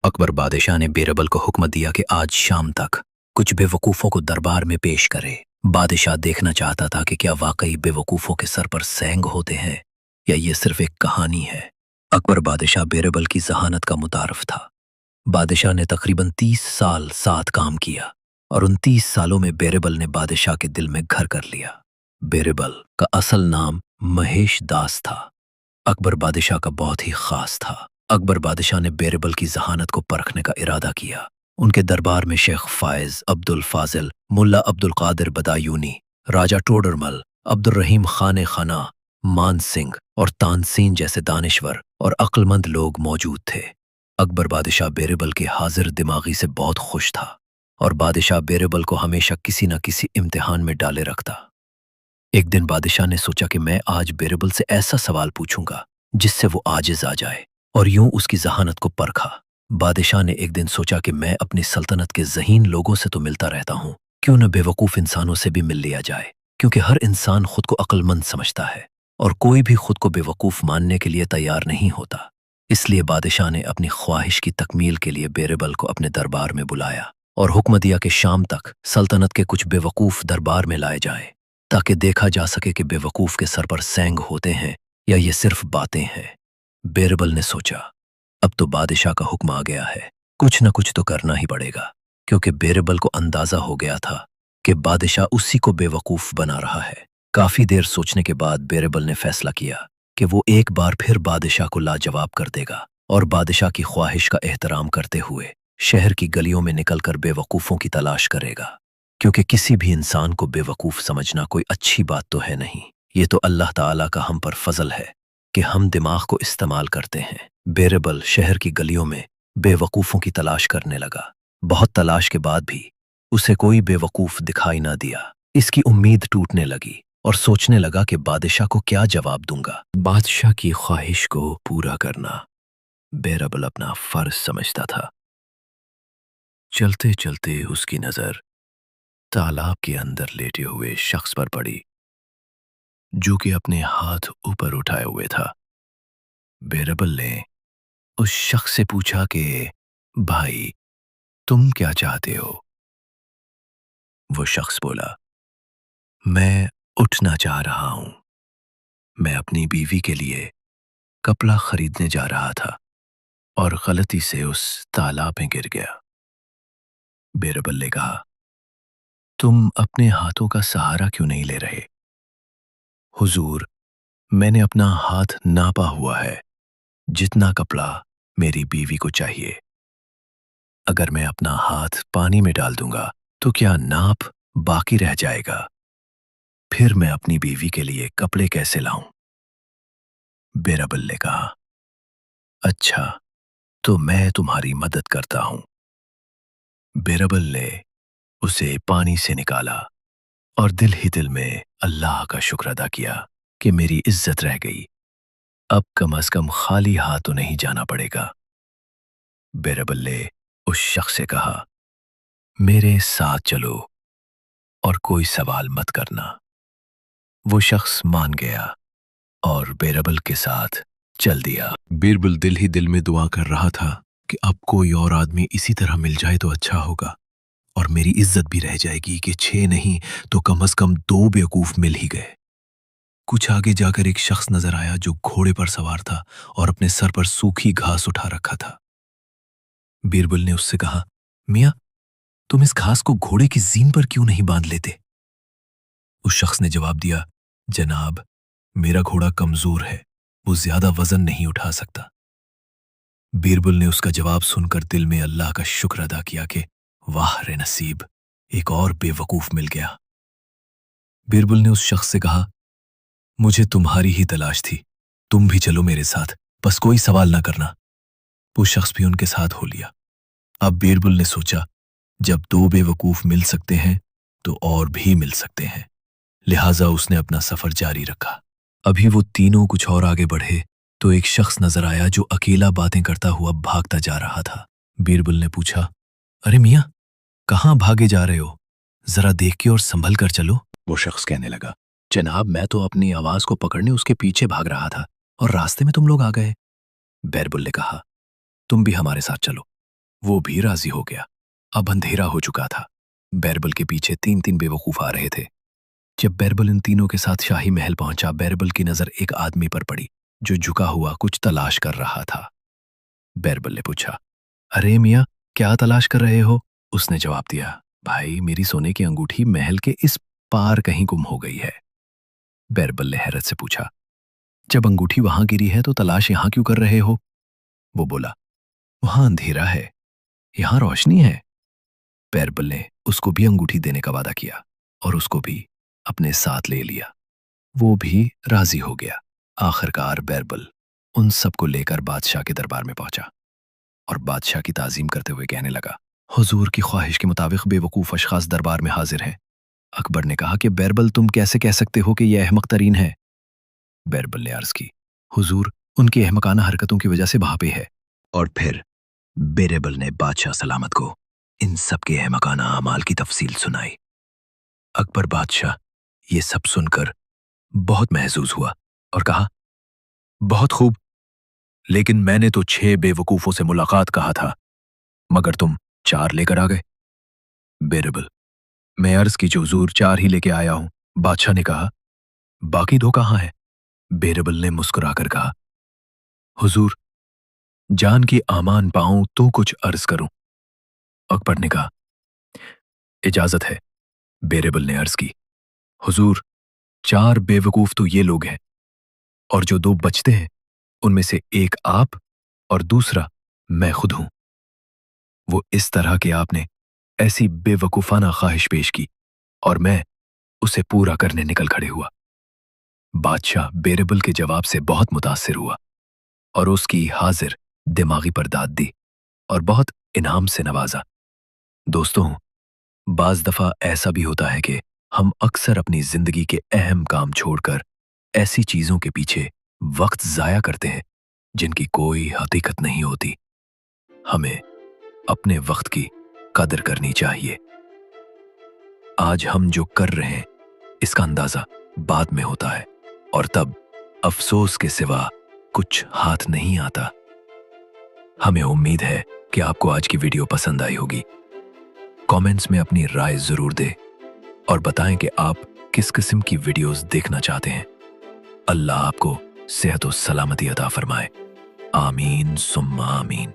अकबर बादशाह ने बीरबल को हुक्म दिया कि आज शाम तक कुछ बेवकूफ़ों को दरबार में पेश करे। बादशाह देखना चाहता था कि क्या वाकई बेवकूफ़ों के सर पर सैंग होते हैं या ये सिर्फ एक कहानी है। अकबर बादशाह बीरबल की जहानत का मुतारफ था। बादशाह ने तकरीबन 30 साल साथ काम किया और उन 30 सालों में बीरबल ने बादशाह के दिल में घर कर लिया। बीरबल का असल नाम महेश दास था। अकबर बादशाह का बहुत ही खास था। अकबर बादशाह ने बीरबल की जहानत को परखने का इरादा किया। उनके दरबार में शेख फायज, अब्दुल फाजिल, मुल्ला अब्दुल कादिर बदायूनी, राजा टोडरमल, अब्दुल रहीम खाने खाना, मान सिंह और तानसीन जैसे दानिश्वर और अक्लमंद लोग मौजूद थे। अकबर बादशाह बीरबल के हाजिर दिमागी से बहुत खुश था और बादशाह बीरबल को हमेशा किसी न किसी इम्तिहान में डाले रखता। एक दिन बादशाह ने सोचा कि मैं आज बीरबल से ऐसा सवाल पूछूंगा जिससे वो आजिज आ जाए, और यूं उसकी जहानत को परखा। बादशाह ने एक दिन सोचा कि मैं अपनी सल्तनत के ज़हीन लोगों से तो मिलता रहता हूं, क्यों न बेवकूफ़ इंसानों से भी मिल लिया जाए, क्योंकि हर इंसान खुद को अक्लमंद समझता है और कोई भी खुद को बेवकूफ़ मानने के लिए तैयार नहीं होता। इसलिए बादशाह ने अपनी ख्वाहिश की तकमील के लिए बीरबल को अपने दरबार में बुलाया और हुक्म दिया कि शाम तक सल्तनत के कुछ बेवकूफ़ दरबार में लाए जाएं, ताकि देखा जा सके कि बेवकूफ़ के सर पर सैंग होते हैं या ये सिर्फ बातें हैं। बीरबल ने सोचा, अब तो बादशाह का हुक्म आ गया है, कुछ न कुछ तो करना ही पड़ेगा, क्योंकि बीरबल को अंदाज़ा हो गया था कि बादशाह उसी को बेवकूफ़ बना रहा है। काफ़ी देर सोचने के बाद बीरबल ने फैसला किया कि वो एक बार फिर बादशाह को लाजवाब कर देगा और बादशाह की ख्वाहिश का एहतराम करते हुए शहर की गलियों में निकलकर बेवकूफ़ों की तलाश करेगा, क्योंकि किसी भी इंसान को बेवकूफ़ समझना कोई अच्छी बात तो है नहीं। ये तो अल्लाह ताला का हम पर फजल है कि हम दिमाग को इस्तेमाल करते हैं। बीरबल शहर की गलियों में बेवकूफ़ों की तलाश करने लगा। बहुत तलाश के बाद भी उसे कोई बेवकूफ़ दिखाई ना दिया। इसकी उम्मीद टूटने लगी और सोचने लगा कि बादशाह को क्या जवाब दूंगा। बादशाह की ख्वाहिश को पूरा करना बीरबल अपना फर्ज समझता था। चलते चलते उसकी नज़र तालाब के अंदर लेटे हुए शख्स पर पड़ी, जो कि अपने हाथ ऊपर उठाए हुए था। बीरबल ने उस शख्स से पूछा कि भाई, तुम क्या चाहते हो? वो शख्स बोला, मैं उठना चाह रहा हूं। मैं अपनी बीवी के लिए कपड़ा खरीदने जा रहा था और गलती से उस तालाब में गिर गया। बीरबल ने कहा, तुम अपने हाथों का सहारा क्यों नहीं ले रहे? हुजूर, मैंने अपना हाथ नापा हुआ है, जितना कपड़ा मेरी बीवी को चाहिए। अगर मैं अपना हाथ पानी में डाल दूंगा तो क्या नाप बाकी रह जाएगा? फिर मैं अपनी बीवी के लिए कपड़े कैसे लाऊं? बीरबल ने कहा, अच्छा, तो मैं तुम्हारी मदद करता हूं। बीरबल ने उसे पानी से निकाला और दिल ही दिल में अल्लाह का शुक्र अदा किया कि मेरी इज्जत रह गई। अब कम से कम खाली हाथ तो नहीं जाना पड़ेगा। बीरबल ने उस शख्स से कहा, मेरे साथ चलो और कोई सवाल मत करना। वो शख्स मान गया और बीरबल के साथ चल दिया। बीरबल दिल ही दिल में दुआ कर रहा था कि अब कोई और आदमी इसी तरह मिल जाए तो अच्छा होगा और मेरी इज्जत भी रह जाएगी कि 6 नहीं तो कम से कम 2 बेवकूफ मिल ही गए। कुछ आगे जाकर एक शख्स नजर आया जो घोड़े पर सवार था और अपने सर पर सूखी घास उठा रखा था। बीरबल ने उससे कहा, मियां, तुम इस घास को घोड़े की जीन पर क्यों नहीं बांध लेते? उस शख्स ने जवाब दिया, जनाब, मेरा घोड़ा कमजोर है, वो ज्यादा वजन नहीं उठा सकता। बीरबल ने उसका जवाब सुनकर दिल में अल्लाह का शुक्र अदा किया कि वाह रे नसीब, एक और बेवकूफ मिल गया। बीरबल ने उस शख्स से कहा, मुझे तुम्हारी ही तलाश थी, तुम भी चलो मेरे साथ, बस कोई सवाल ना करना। वो शख्स भी उनके साथ हो लिया। अब बीरबल ने सोचा, जब 2 बेवकूफ मिल सकते हैं तो और भी मिल सकते हैं, लिहाजा उसने अपना सफर जारी रखा। अभी वो तीनों कुछ और आगे बढ़े तो एक शख्स नजर आया जो अकेला बातें करता हुआ भागता जा रहा था। बीरबल ने पूछा, अरे मियां, कहाँ भागे जा रहे हो? जरा देख के और संभल कर चलो। वो शख्स कहने लगा, जनाब, मैं तो अपनी आवाज को पकड़ने उसके पीछे भाग रहा था और रास्ते में तुम लोग आ गए। बीरबल ने कहा, तुम भी हमारे साथ चलो, वो भी राजी हो गया। अब अंधेरा हो चुका था। बैरबल के पीछे 3 बेवकूफ आ रहे थे। जब बैरबल इन तीनों के साथ शाही महल पहुंचा, बैरबल की नजर एक आदमी पर पड़ी जो झुका हुआ कुछ तलाश कर रहा था। बैरबल ने पूछा, अरे मियाँ, क्या तलाश कर रहे हो? उसने जवाब दिया, भाई, मेरी सोने की अंगूठी महल के इस पार कहीं गुम हो गई है। बैरबल ने हैरत से पूछा, जब अंगूठी वहां गिरी है तो तलाश यहां क्यों कर रहे हो? वो बोला, वहां अंधेरा है, यहां रोशनी है। बैरबल ने उसको भी अंगूठी देने का वादा किया और उसको भी अपने साथ ले लिया। वो भी राजी हो गया। आखिरकार बैरबल उन सबको लेकर बादशाह के दरबार में पहुंचा और बादशाह की ताजीम करते हुए कहने लगा, हुजूर की ख्वाहिश के मुताबिक बेवकूफ़ अशखास दरबार में हाजिर हैं। अकबर ने कहा कि बैरबल, तुम कैसे कह सकते हो कि यह अहमक तरीन है? बैरबल ने अर्ज की, हुजूर, उनकी अहमकाना हरकतों की वजह से वहां पे है। और फिर बैरबल ने बादशाह सलामत को इन सब के अहमकाना अमाल की तफसील सुनाई। अकबर बादशाह ये सब सुनकर बहुत महजूज हुआ और कहा, बहुत खूब, लेकिन मैंने तो 6 बेवकूफों से मुलाकात कहा था, मगर तुम 4 लेकर आ गए। बैरबल, मैं अर्ज की जो हुजूर 4 ही लेके आया हूं। बादशाह ने कहा, बाकी 2 कहां हैं? बैरबल ने मुस्कुराकर कहा, हुजूर, जान की आमान पाऊं तो कुछ अर्ज करूं। अकबर ने कहा, इजाजत है। बैरबल ने अर्ज की, हुजूर, 4 बेवकूफ तो ये लोग हैं, और जो 2 बचते हैं उनमें से एक आप और दूसरा मैं खुद हूं। वो इस तरह के आपने ऐसी बेवकूफाना ख्वाहिश पेश की और मैं उसे पूरा करने निकल खड़े हुआ। बादशाह बैरबल के जवाब से बहुत मुतासिर हुआ और उसकी हाजिर दिमागी पर दाद दी और बहुत इनाम से नवाजा। दोस्तों, बाज दफा ऐसा भी होता है कि हम अक्सर अपनी जिंदगी के अहम काम छोड़कर ऐसी चीजों के पीछे वक्त जाया करते हैं जिनकी कोई हकीकत नहीं होती। हमें अपने वक्त की कदर करनी चाहिए। आज हम जो कर रहे हैं इसका अंदाजा बाद में होता है और तब अफसोस के सिवा कुछ हाथ नहीं आता। हमें उम्मीद है कि आपको आज की वीडियो पसंद आई होगी। कमेंट्स में अपनी राय जरूर दें और बताएं कि आप किस किस्म की वीडियोस देखना चाहते हैं। अल्लाह आपको सेहत और सलामती अता फरमाए। आमीन सुम्मा आमीन।